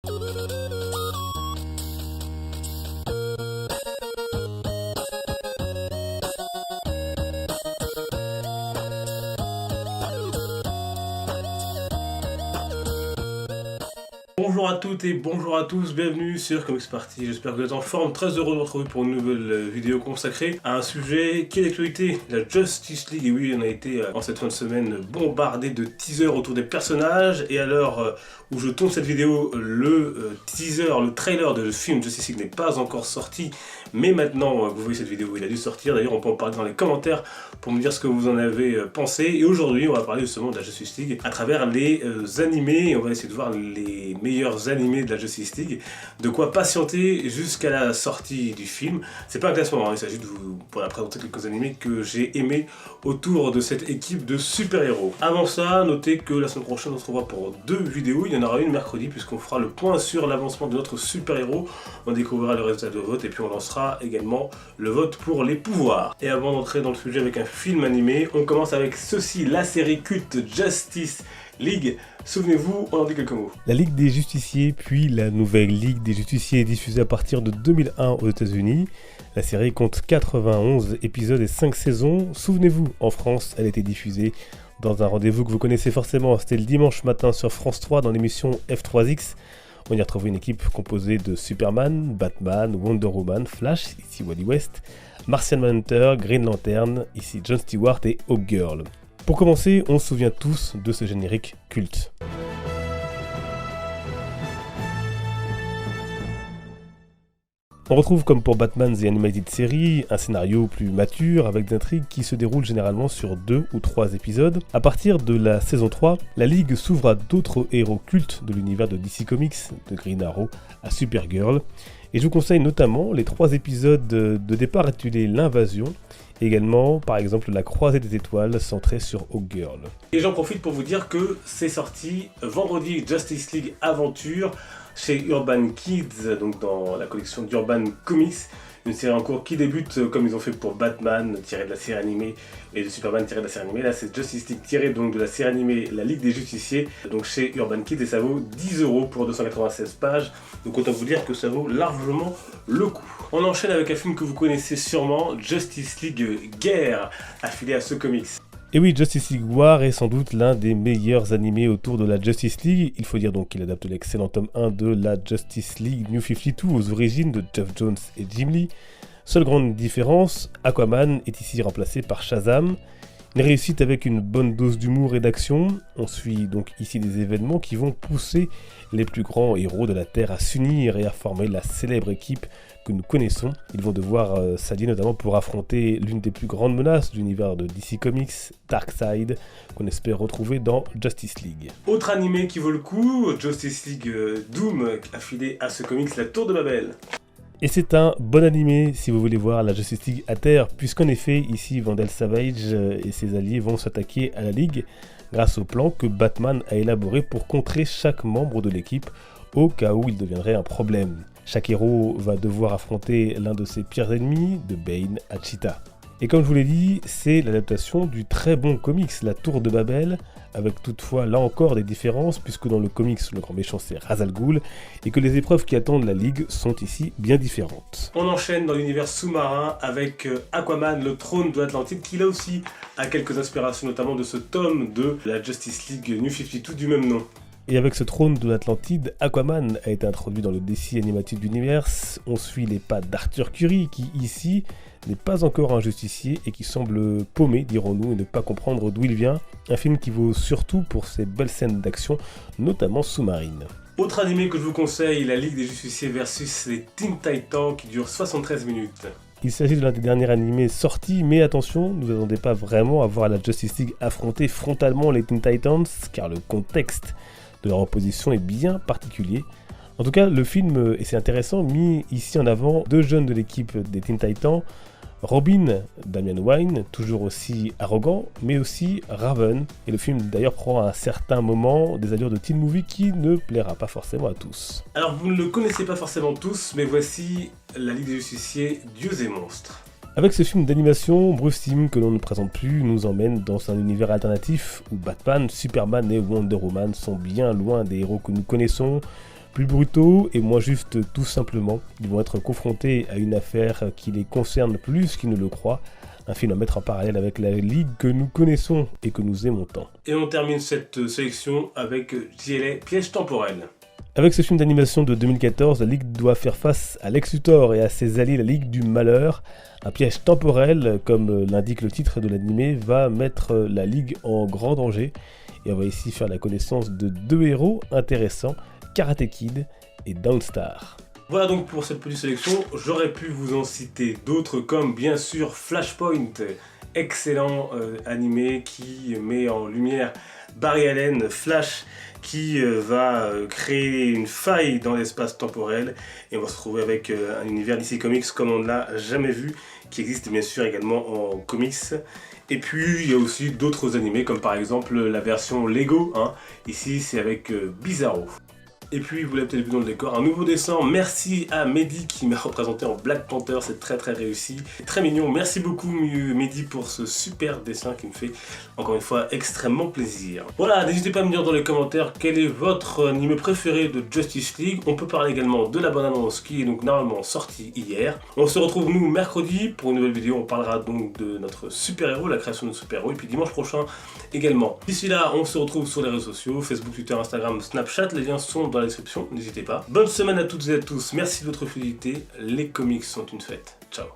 Bonjour à toutes et bonjour à tous, bienvenue sur Comics Party, j'espère que vous êtes en forme, très heureux de vous retrouver pour une nouvelle vidéo consacrée à un sujet qui est d'actualité, la Justice League. Et oui, on a été en cette fin de semaine bombardé de teasers autour des personnages, et à l'heure où je tourne cette vidéo, le trailer de le film Justice League n'est pas encore sorti, mais maintenant que vous voyez cette vidéo, il a dû sortir. D'ailleurs, on peut en parler dans les commentaires pour me dire ce que vous en avez pensé. Et aujourd'hui, on va parler justement de la Justice League à travers les animés, et on va essayer de voir les meilleurs animés de la Justice League, de quoi patienter jusqu'à la sortie du film. C'est pas un classement, il s'agit de vous présenter quelques animés que j'ai aimés autour de cette équipe de super-héros. Avant ça, notez que la semaine prochaine, on se revoit pour 2 vidéos. Il y en aura une mercredi, puisqu'on fera le point sur l'avancement de notre super-héros. On découvrira le résultat de vote, et puis on lancera également le vote pour les pouvoirs. Et avant d'entrer dans le sujet avec un film animé, on commence avec ceci, la série culte Justice League. Souvenez-vous, on en dit quelques mots. La Ligue des Justiciers, puis la nouvelle Ligue des Justiciers est diffusée à partir de 2001 aux États-Unis. La série compte 91 épisodes et 5 saisons. Souvenez-vous, en France, elle a été diffusée dans un rendez-vous que vous connaissez forcément. C'était le dimanche matin sur France 3 dans l'émission F3X. On y a retrouvé une équipe composée de Superman, Batman, Wonder Woman, Flash, ici Wally West, Martian Manhunter, Green Lantern, ici Jon Stewart et Hawkgirl. Pour commencer, on se souvient tous de ce générique culte. On retrouve, comme pour Batman The Animated Series, un scénario plus mature avec des intrigues qui se déroulent généralement sur 2 ou 3 épisodes. À partir de la saison 3, la Ligue s'ouvre à d'autres héros cultes de l'univers de DC Comics, de Green Arrow à Supergirl. Et je vous conseille notamment les 3 épisodes de départ intitulés L'Invasion, également par exemple La Croisée des Étoiles centrée sur Hawkgirl. Et j'en profite pour vous dire que c'est sorti vendredi, Justice League Aventure chez Urban Kids, donc dans la collection d'Urban Comics, une série en cours qui débute comme ils ont fait pour Batman tiré de la série animée et de Superman tiré de la série animée. Là c'est Justice League tiré donc de la série animée La Ligue des Justiciers, donc chez Urban Kids, et ça vaut 10 € pour 296 pages, donc autant vous dire que ça vaut largement le coup. On enchaîne avec un film que vous connaissez sûrement, Justice League Guerre, affilié à ce comics. Et oui, Justice League War est sans doute l'un des meilleurs animés autour de la Justice League. Il faut dire donc qu'il adapte l'excellent tome 1 de la Justice League New 52 aux origines de Geoff Jones et Jim Lee. Seule grande différence, Aquaman est ici remplacé par Shazam. Une réussite avec une bonne dose d'humour et d'action. On suit donc ici des événements qui vont pousser les plus grands héros de la Terre à s'unir et à former la célèbre équipe que nous connaissons. Ils vont devoir s'allier notamment pour affronter l'une des plus grandes menaces de l'univers de DC Comics, Darkseid, qu'on espère retrouver dans Justice League. Autre animé qui vaut le coup, Justice League Doom, affilié à ce comics, La Tour de Babel. Et c'est un bon animé si vous voulez voir la Justice League à terre, puisqu'en effet, ici, Vandal Savage et ses alliés vont s'attaquer à la Ligue grâce au plan que Batman a élaboré pour contrer chaque membre de l'équipe au cas où il deviendrait un problème. Chaque héros va devoir affronter l'un de ses pires ennemis, de Bane à Cheetah. Et comme je vous l'ai dit, c'est l'adaptation du très bon comics La Tour de Babel, avec toutefois là encore des différences, puisque dans le comics, le grand méchant c'est Ra's al Ghul, et que les épreuves qui attendent la Ligue sont ici bien différentes. On enchaîne dans l'univers sous-marin avec Aquaman, le trône de l'Atlantide, qui là aussi a quelques inspirations, notamment de ce tome de la Justice League New 52 du même nom. Et avec ce trône de l'Atlantide, Aquaman a été introduit dans le DC Animated Universe. On suit les pas d'Arthur Curry, qui ici n'est pas encore un justicier et qui semble paumé, dirons-nous, et ne pas comprendre d'où il vient. Un film qui vaut surtout pour ses belles scènes d'action, notamment sous-marines. Autre animé que je vous conseille, la Ligue des Justiciers versus les Teen Titans, qui dure 73 minutes. Il s'agit de l'un des derniers animés sortis, mais attention, ne vous attendez pas vraiment à voir la Justice League affronter frontalement les Teen Titans, car le contexte de leur opposition est bien particulier. En tout cas, le film, et c'est intéressant, mis ici en avant 2 jeunes de l'équipe des Teen Titans, Robin, Damian Wayne, toujours aussi arrogant, mais aussi Raven. Et le film d'ailleurs prend à un certain moment des allures de teen movie qui ne plaira pas forcément à tous. Alors vous ne le connaissez pas forcément tous, mais voici la Ligue des Justiciers, Dieux et Monstres. Avec ce film d'animation, Bruce Timm, que l'on ne présente plus, nous emmène dans un univers alternatif où Batman, Superman et Wonder Woman sont bien loin des héros que nous connaissons. plus brutaux et moins justes tout simplement. Ils vont être confrontés à une affaire qui les concerne plus qu'ils ne le croient. Un film à mettre en parallèle avec la ligue que nous connaissons et que nous aimons tant. Et on termine cette sélection avec JLA Piège temporel. Avec ce film d'animation de 2014, la Ligue doit faire face à Lex Luthor et à ses alliés la Ligue du Malheur. Un piège temporel, comme l'indique le titre de l'animé, va mettre la Ligue en grand danger. Et on va ici faire la connaissance de deux héros intéressants, Karate Kid et Dawnstar. Voilà donc pour cette petite sélection, j'aurais pu vous en citer d'autres comme bien sûr Flashpoint, excellent animé qui met en lumière Barry Allen, Flash, qui va créer une faille dans l'espace temporel et on va se retrouver avec un univers DC Comics comme on ne l'a jamais vu, qui existe bien sûr également en comics. Et puis il y a aussi d'autres animés comme par exemple la version Lego, ici c'est avec Bizarro. Et puis, vous l'avez peut-être vu dans le décor, un nouveau dessin. Merci à Mehdi qui m'a représenté en Black Panther, c'est très réussi. C'est très mignon. Merci beaucoup Mehdi pour ce super dessin qui me fait, encore une fois, extrêmement plaisir. Voilà, n'hésitez pas à me dire dans les commentaires quel est votre anime préféré de Justice League. On peut parler également de la bande-annonce qui est donc normalement sortie hier. On se retrouve nous mercredi pour une nouvelle vidéo. On parlera donc de notre super-héros, la création de notre super-héros. Et puis dimanche prochain également. D'ici là, on se retrouve sur les réseaux sociaux, Facebook, Twitter, Instagram, Snapchat. Les liens sont dans la description, n'hésitez pas. Bonne semaine à toutes et à tous, merci de votre fidélité, les comics sont une fête. Ciao.